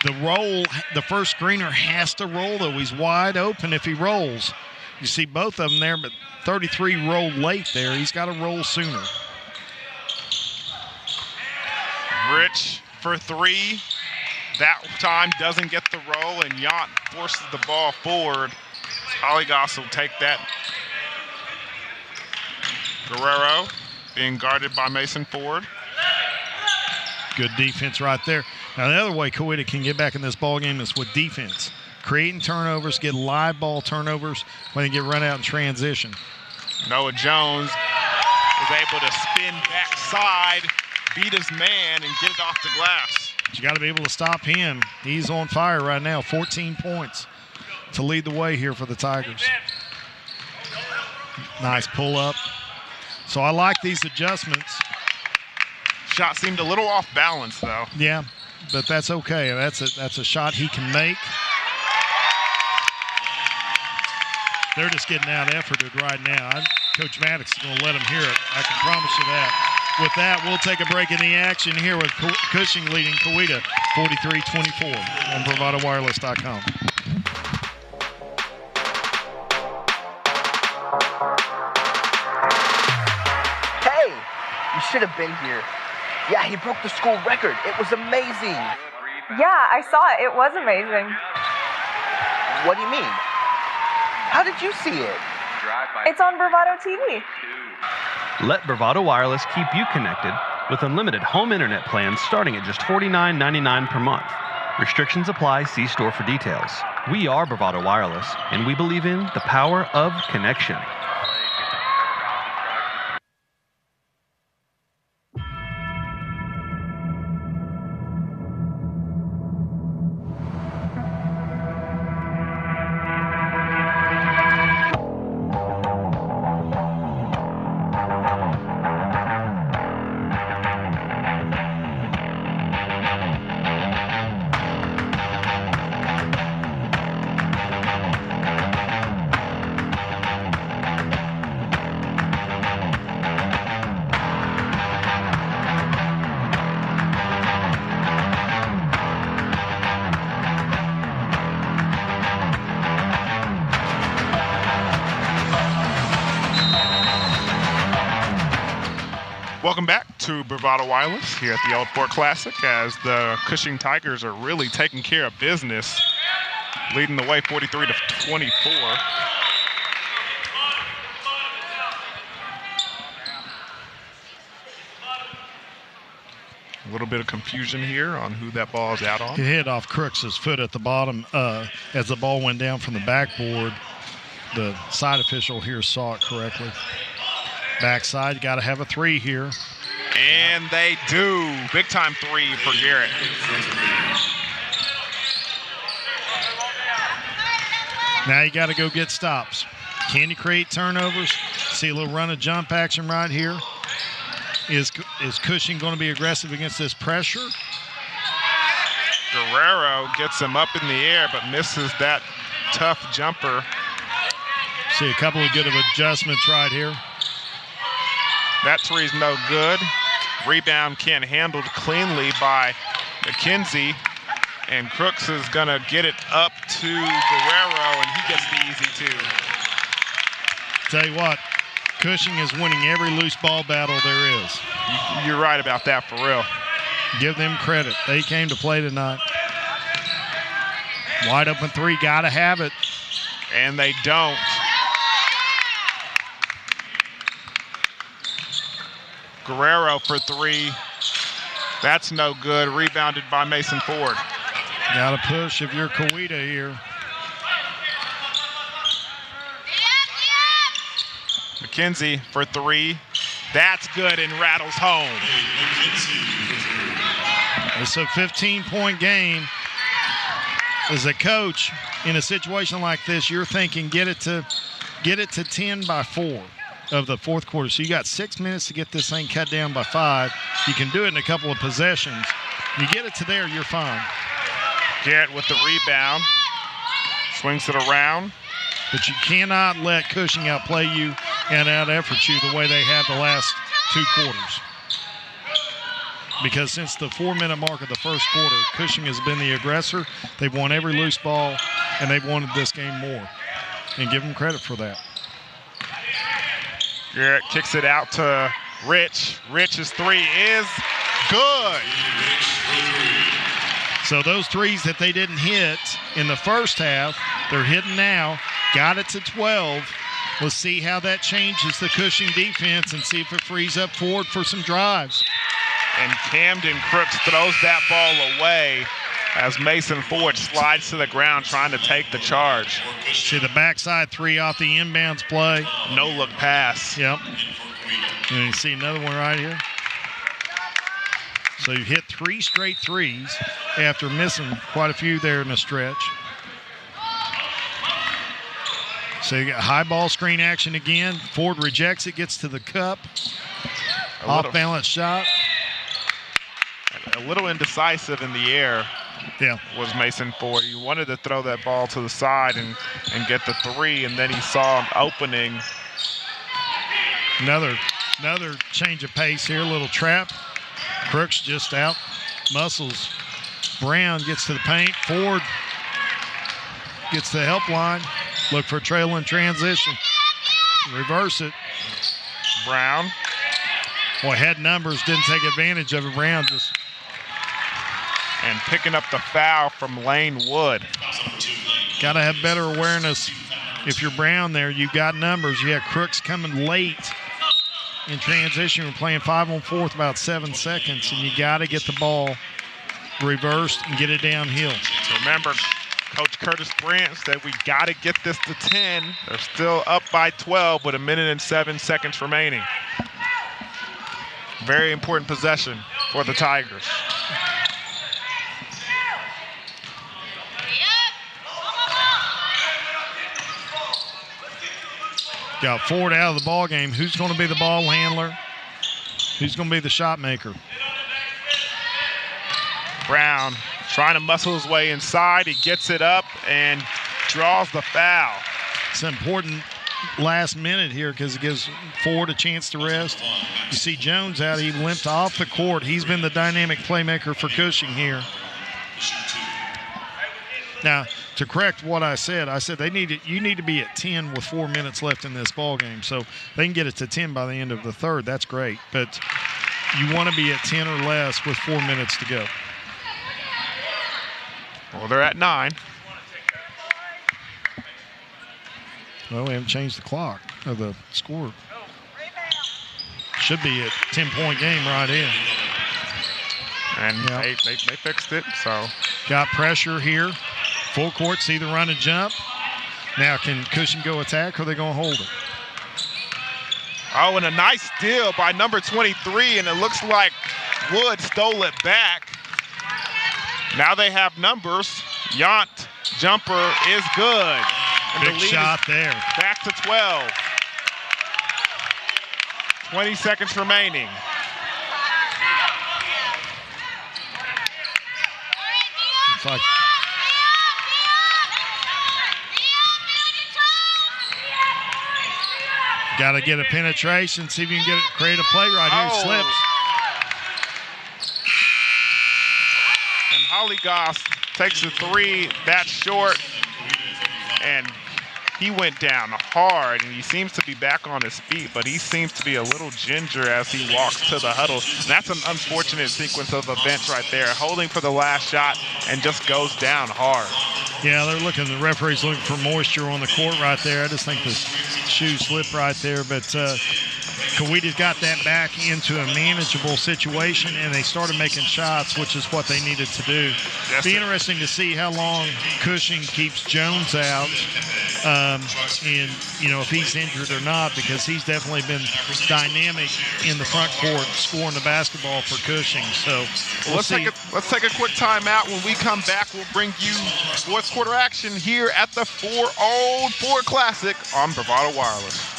The roll, the first screener has to roll, though. He's wide open if he rolls. You see both of them there, but 33 rolled late there. He's got to roll sooner. Rich for three. That time doesn't get the roll, and Yount forces the ball forward. Hollygoss will take that. Guerrero being guarded by Mason Ford. Good defense right there. Now, the other way COWETA can get back in this ball game is with defense. Creating turnovers, get live ball turnovers when they get run out in transition. Noah Jones is able to spin backside, beat his man, and get it off the glass. But you got to be able to stop him. He's on fire right now. 14 points to lead the way here for the Tigers. Nice pull up. So I like these adjustments. Shot seemed a little off balance, though. Yeah, but that's okay. That's a shot he can make. They're just getting out-efforted right now. Coach Maddox is going to let them hear it. I can promise you that. With that, we'll take a break in the action here with Cushing leading COWETA 43-24 on BravadoWireless.com. Hey, you should have been here. Yeah, he broke the school record. It was amazing. Yeah, I saw it. It was amazing. What do you mean? How did you see it? It's on Bravado TV. Let Bravado Wireless keep you connected with unlimited home internet plans starting at just $49.99 per month. Restrictions apply. See store for details. We are Bravado Wireless, and we believe in the power of connection. Welcome back to Bravado Wireless here at the Old Fort Classic as the Cushing Tigers are really taking care of business, leading the way 43-24. A little bit of confusion here on who that ball is out on. It hit off Crooks' foot at the bottom as the ball went down from the backboard. The side official here saw it correctly. Backside, got to have a three here. And they do. Big time three for Garrett. Now you got to go get stops. Can you create turnovers? See a little run of jump action right here. Is Cushing going to be aggressive against this pressure? Guerrero gets him up in the air but misses that tough jumper. See a couple of good of adjustments right here. That three's no good. Rebound can't handled cleanly by McKenzie. And Crooks is going to get it up to Guerrero, and he gets the easy two. Tell you what, Cushing is winning every loose ball battle there is. You're right about that, for real. Give them credit. They came to play tonight. Wide open three, got to have it. And they don't. Guerrero for three. That's no good. Rebounded by Mason Ford. Got to push if you're COWETA here. McKenzie for three. That's good and rattles home. It's a 15-point game. As a coach, in a situation like this, you're thinking get it to 10 by 4 of the fourth quarter. So you got 6 minutes to get this thing cut down by 5. You can do it in a couple of possessions. You get it to there, you're fine. Garrett with the rebound. Swings it around. But you cannot let Cushing outplay you and out-effort you the way they have the last 2 quarters. Because since the 4-minute mark of the first quarter, Cushing has been the aggressor. They've won every loose ball, and they've wanted this game more. And give them credit for that. Garrett kicks it out to Rich. Rich's 3 is good. So those threes that they didn't hit in the first half, they're hitting now. Got it to 12. We'll see how that changes the Cushing defense and see if it frees up Ford for some drives. And Camden Crooks throws that ball away as Mason Ford slides to the ground trying to take the charge. See the backside 3 off the inbounds play. No look pass. Yep. And you see another one right here. So you hit 3 straight threes after missing quite a few there in the stretch. So you got high ball screen action again. Ford rejects it, gets to the cup. Off balance shot. A little indecisive in the air. Yeah, was Mason Ford. He wanted to throw that ball to the side and get the 3, and then he saw an opening. Another change of pace here, a little trap. Crooks just out muscles. Brown gets to the paint. Ford gets the help line. Look for trail in transition. Reverse it. Brown. Boy, had numbers, didn't take advantage of it. Brown just. And picking up the foul from Lane Wood. Got to have better awareness. If you're Brown there, you've got numbers. You have Crooks coming late in transition. We're playing 5-on-4 with about 7 seconds, and you got to get the ball reversed and get it downhill. Remember, Coach Curtis Brandt said we got to get this to 10. They're still up by 12 with 1 minute and 7 seconds remaining. Very important possession for the Tigers. Got Ford out of the ball game. Who's going to be the ball handler? Who's going to be the shot maker? Brown trying to muscle his way inside. He gets it up and draws the foul. It's important last minute here because it gives Ford a chance to rest. You see Jones out. He limped off the court. He's been the dynamic playmaker for Cushing here. Now, to correct what I said you need to be at 10 with 4 minutes left in this ball game. So they can get it to 10 by the end of the third. That's great. But you want to be at 10 or less with 4 minutes to go. Well, they're at 9. Well, we haven't changed the clock or the score. Should be a 10-point game right in. And they fixed it, so. Got pressure here. Full court, see the run and jump. Now can Cushing go attack or are they going to hold it? Oh, and a nice steal by number 23, and it looks like Wood stole it back. Now they have numbers. Yount jumper is good. And big shot there. Back to 12. 20 seconds remaining. It's like got to get a penetration, see if you can create a play right here. Slips. And Hollygoss takes a 3. That's short. And he went down hard, and he seems to be back on his feet, but he seems to be a little ginger as he walks to the huddle. And that's an unfortunate sequence of events right there. Holding for the last shot and just goes down hard. Yeah, they're looking, the referee's looking for moisture on the court right there. I just think the shoe slipped right there, but COWETA's got that back into a manageable situation, and they started making shots, which is what they needed to do. It'll be interesting to see how long Cushing keeps Jones out, and, if he's injured or not, because he's definitely been dynamic in the front court, scoring the basketball for Cushing. So let's take a quick timeout. When we come back, we'll bring you fourth quarter action here at the Old Ford Classic on Bravado Wireless.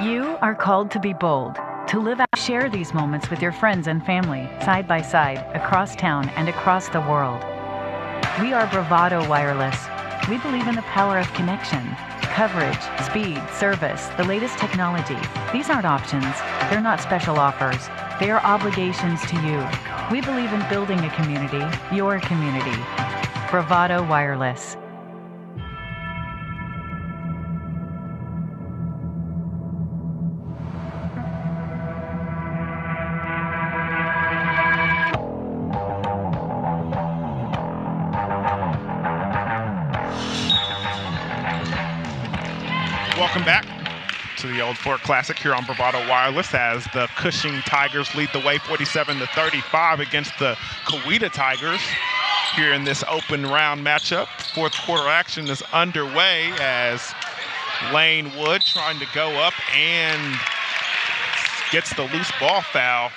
You are called to be bold, to live out, share these moments with your friends and family, side by side, across town and across the world. We are Bravado Wireless. We believe in the power of connection, coverage, speed, service, the latest technology. These aren't options. They're not special offers. They are obligations to you. We believe in building a community, your community. Bravado Wireless. Welcome back to the Old Fort Classic here on Bravado Wireless as the Cushing Tigers lead the way 47-35 against the COWETA Tigers here in this open round matchup. Fourth quarter action is underway as Lane Wood trying to go up and gets the loose ball foul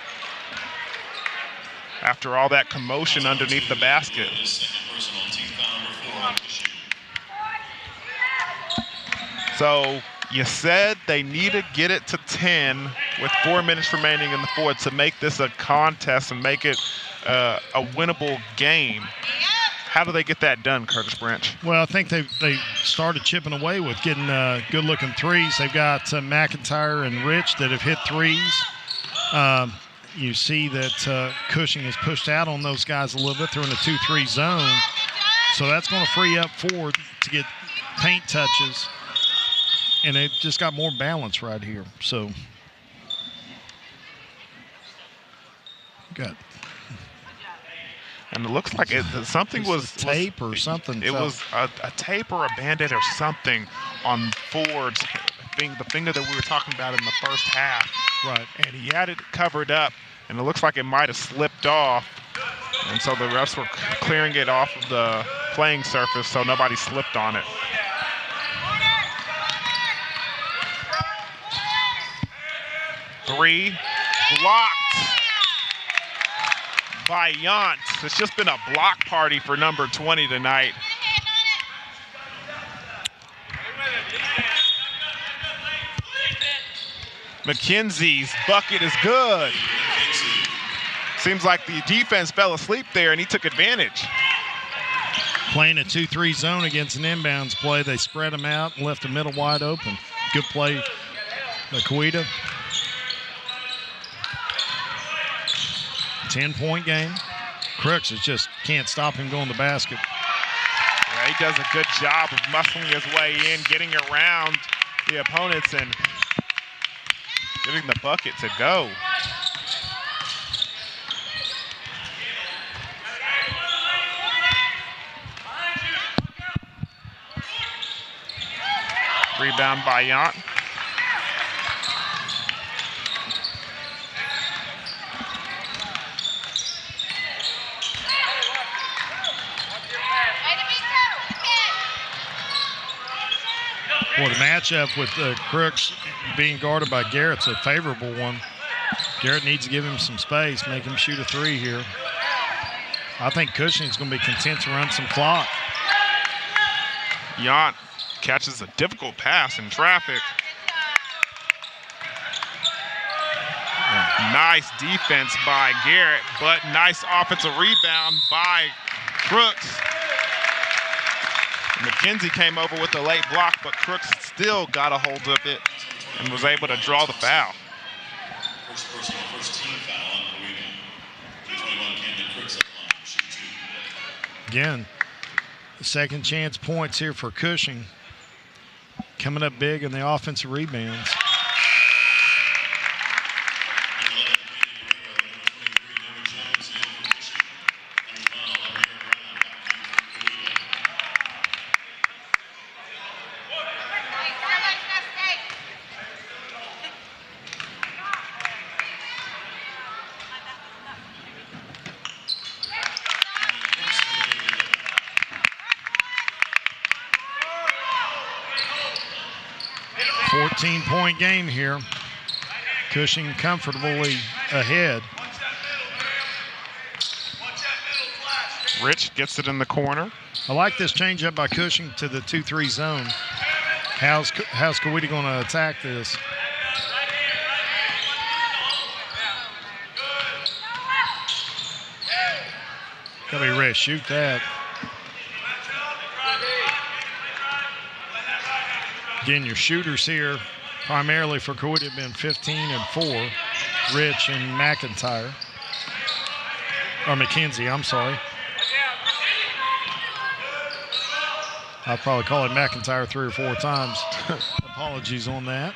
after all that commotion underneath the basket. So you said they need to get it to 10 with 4 minutes remaining in the fourth to make this a contest and make it a winnable game. How do they get that done, Curtis Branch? Well, I think they started chipping away with getting good-looking threes. They've got McIntyre and Rich that have hit threes. You see that Cushing has pushed out on those guys a little bit. They're in a 2-3 zone. So that's going to free up Ford to get paint touches. And they've just got more balance right here. So, good. And it looks like something was tape or something. It was a tape or a Band-Aid or something on Ford's the finger that we were talking about in the first half. Right. And he had it covered up, and it looks like it might have slipped off. And so the refs were clearing it off of the playing surface so nobody slipped on it. Three blocked by Yant. It's just been a block party for number 20 tonight. McKenzie's bucket is good. Seems like the defense fell asleep there and he took advantage. Playing a 2-3 zone against an inbounds play, they spread them out and left the middle wide open. Good play by COWETA. 10-point game. Crooks just can't stop him going to the basket. Yeah, he does a good job of muscling his way in, getting around the opponents and getting the bucket to go. Rebound by Yant. Well, the matchup with Crooks being guarded by Garrett's a favorable one. Garrett needs to give him some space, make him shoot a three here. I think Cushing's going to be content to run some clock. Yant catches a difficult pass in traffic. Yeah. Nice defense by Garrett, but nice offensive rebound by Crooks. McKenzie came over with the late block, but Crooks still got a hold of it and was able to draw the foul. First team foul on COWETA. 21 Camden Crooks up line, shoot two. Again, the second chance points here for Cushing. Coming up big in the offensive rebounds. Point game here. Cushing comfortably ahead. Rich gets it in the corner. I like this change up by Cushing to the 2-3 zone. How's COWETA going to attack this? Gotta be ready to shoot that. Again, your shooters here, primarily for COWETA, have been 15 and 4. Rich and McIntyre. Or McKenzie, I'm sorry. I'll probably call it McIntyre 3 or 4 times. Apologies on that.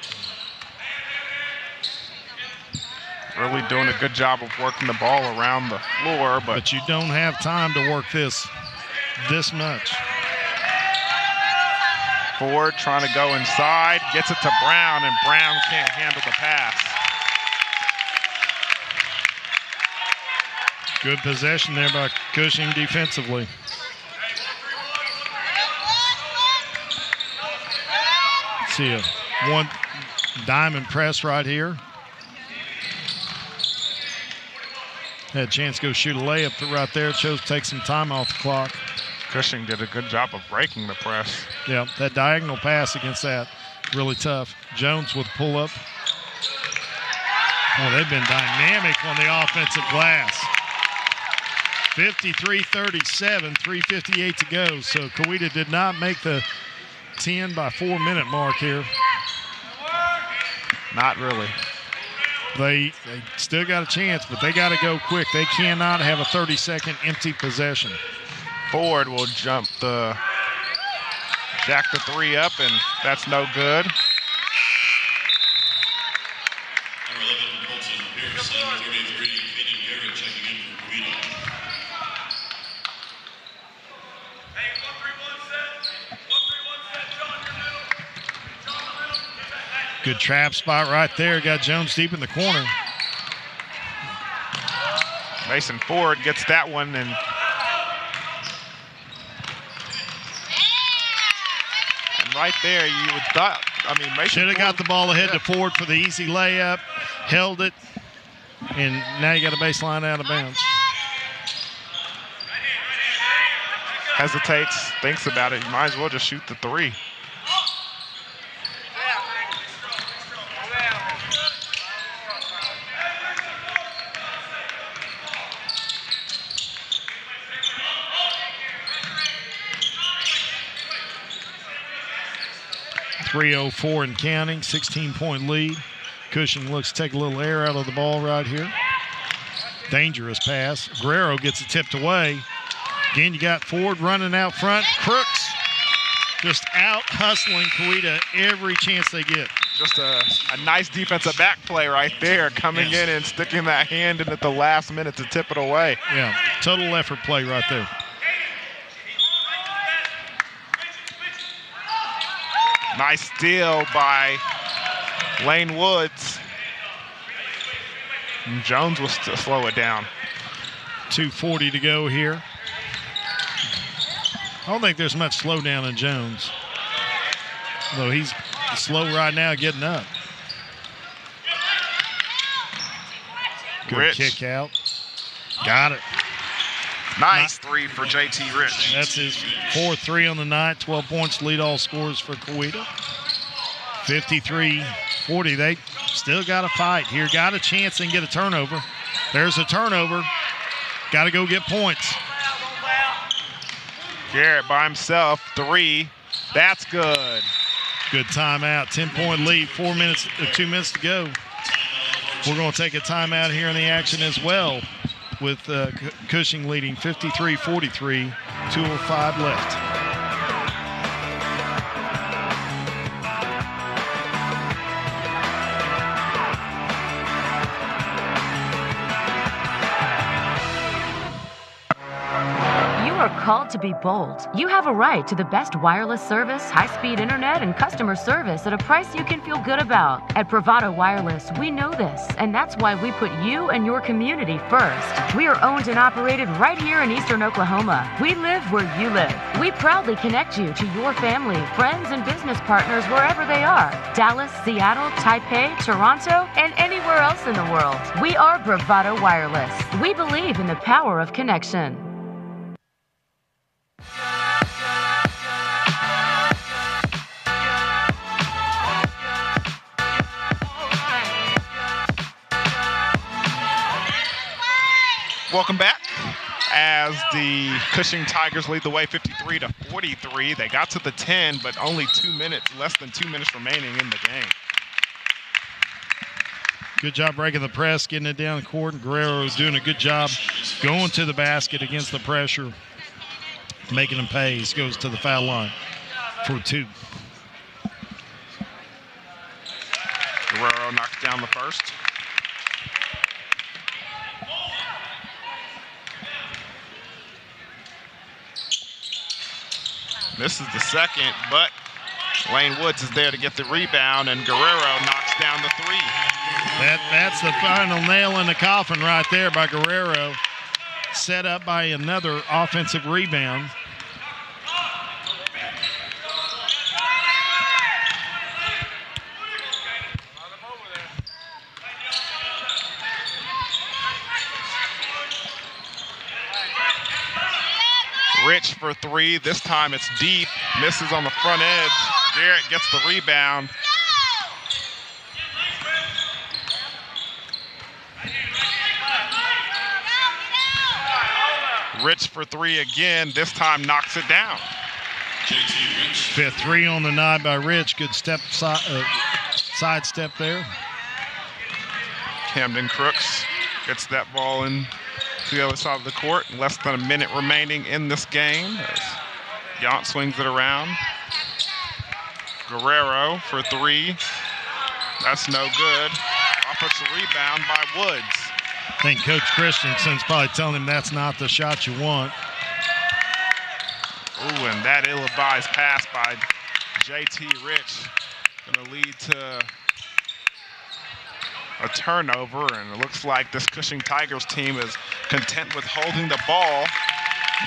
Really doing a good job of working the ball around the floor. But you don't have time to work this much. Ford trying to go inside, gets it to Brown, and Brown can't handle the pass. Good possession there by Cushing defensively. See a one diamond press right here. Had a chance to go shoot a layup right there. Chose to take some time off the clock. Cushing did a good job of breaking the press. Yeah, that diagonal pass against that, really tough. Jones with pull-up. Oh, they've been dynamic on the offensive glass. 53-37, 3:58 to go. So COWETA did not make the 10 by 4 minute mark here. Not really. They still got a chance, but they got to go quick. They cannot have a 30-second empty possession. Ford will jack the 3 up, and that's no good. Number 11, Colton Pearson. Number 33, Kaden Garrett checking in for COWETA. Good trap spot right there. Got Jones deep in the corner. Mason Ford gets that one, and right there, you would thought, Mason should have got the ball ahead to Ford for the easy layup, held it, and now you got a baseline out of bounds. Hesitates, thinks about it. You might as well just shoot the 3. .304 and counting, 16-point lead. Cushing looks to take a little air out of the ball right here. Dangerous pass. Guerrero gets it tipped away. Again, you got Ford running out front. Crooks just out hustling COWETA every chance they get. Just a nice defensive back play right there, coming in and sticking that hand in at the last minute to tip it away. Yeah, total effort play right there. Nice steal by Lane Woods. And Jones will slow it down. 2:40 to go here. I don't think there's much slowdown in Jones, though he's slow right now getting up. Good Rich. kick out. Got it. Nice 3 for JT Rich. That's his 4th 3 on the night. 12 points, lead all scores for COWETA. 53-40. They still got to fight here. Got a chance and get a turnover. There's a turnover. Got to go get points. Garrett by himself, 3. That's good. Good timeout. 10-point lead. 2 minutes to go. We're going to take a timeout here in the action as well, with Cushing leading 53-43, 2:05 left. Called to be bold. You have a right to the best wireless service, high-speed internet, and customer service at a price you can feel good about. At Bravado Wireless, we know this, and that's why we put you and your community first. We are owned and operated right here in Eastern Oklahoma. We live where you live. We proudly connect you to your family, friends, and business partners wherever they are. Dallas, Seattle, Taipei, Toronto, and anywhere else in the world. We are Bravado Wireless. We believe in the power of connection. Welcome back. as the Cushing Tigers lead the way 53-43. They got to the 10, but only less than 2 minutes remaining in the game. Good job breaking the press, getting it down the court, and Guerrero is doing a good job going to the basket against the pressure, making him pay. He goes to the foul line for 2. Guerrero knocks down the first. This is the second, but Lane Woods is there to get the rebound, and Guerrero knocks down the 3. That's the final nail in the coffin right there by Guerrero, set up by another offensive rebound. Rich for 3. This time it's deep. Misses on the front edge. Garrett gets the rebound. Rich for 3 again. This time knocks it down. 5th 3 on the night by Rich. Good side step there. Camden Crooks gets that ball in to the other side of the court. Less than a minute remaining in this game as Yount swings it around. Guerrero for 3. That's no good. Offensive rebound by Woods. I think Coach Christensen's probably telling him that's not the shot you want. Ooh, and that ill-advised pass by J.T. Rich going to lead to a turnover, and it looks like this Cushing Tigers team is content with holding the ball.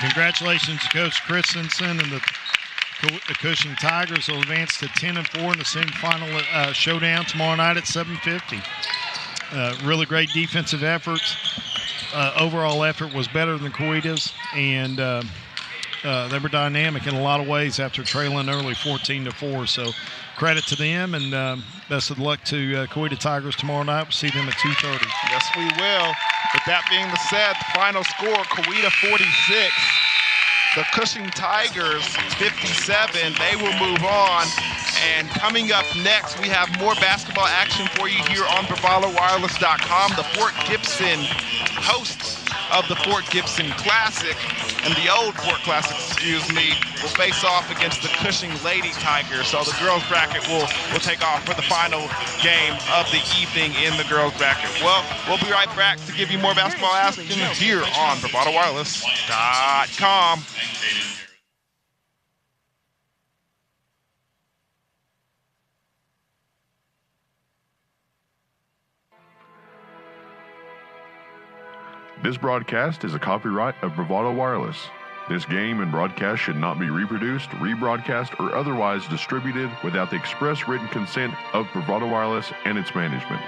Congratulations to Coach Christensen, and the Cushing Tigers will advance to 10-4 in the semifinal showdown tomorrow night at 7:50. Really great defensive efforts. Overall effort was better than COWETA's, and they were dynamic in a lot of ways after trailing early 14-4. So credit to them, and best of luck to COWETA Tigers tomorrow night. We'll see them at 2:30. Yes, we will. With that being said, the final score, COWETA 46. The Cushing Tigers 57. They will move on. And coming up next, we have more basketball action for you here on BravadoWireless.com. The Fort Gibson hosts of the Fort Gibson Classic, and the old Fort Classic, will face off against the Cushing Lady Tigers. So the girls bracket will take off for the final game of the evening in the girls bracket. Well, we'll be right back to give you more basketball action here on BravadoWireless.com. This broadcast is a copyright of Bravado Wireless. This game and broadcast should not be reproduced, rebroadcast, or otherwise distributed without the express written consent of Bravado Wireless and its management.